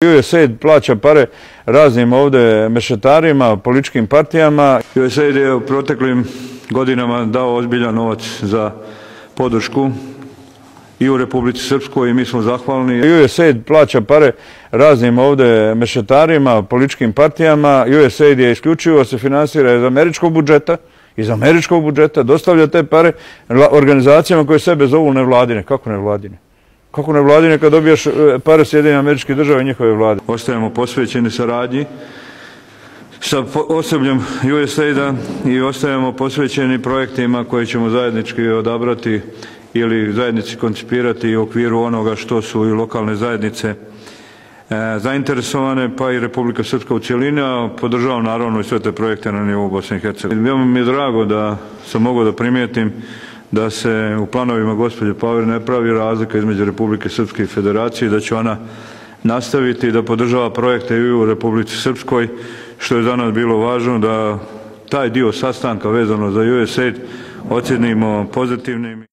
USAID plaća pare raznim ovdje mešetarima, političkim partijama. USAID je u proteklim godinama dao ozbiljan novac za podršku i u Republici Srpskoj i mi smo zahvalni. USAID plaća pare raznim ovdje mešetarima, političkim partijama. USAID je isključivo se finansira iz američkog budžeta, dostavlja te pare organizacijama koje sebe zovu nevladine. Kako nevladine? Kako nevladine kad dobijaš pare Sjedinjenih Američkih Država i njihove vlade? Ostajemo posvećeni saradnji sa osobljem USAID-a i ostajemo posvećeni projektima koje ćemo zajednički odabrati ili zajednici koncipirati u okviru onoga što su i lokalne zajednice zainteresovane, pa i Republika Srpska u cjelini, a podržavam naravno i sve te projekte na nivou Bosne i Hercegovine. Veoma mi je drago da sam mogao da primijetim da se u planovima gospođe Pavler ne pravi razlika između Republike Srpske i Federacije, da će ona nastaviti da podržava projekte i u Republici Srpskoj, što je za nas bilo važno da taj dio sastanka vezano za USAID ocjenimo pozitivnim.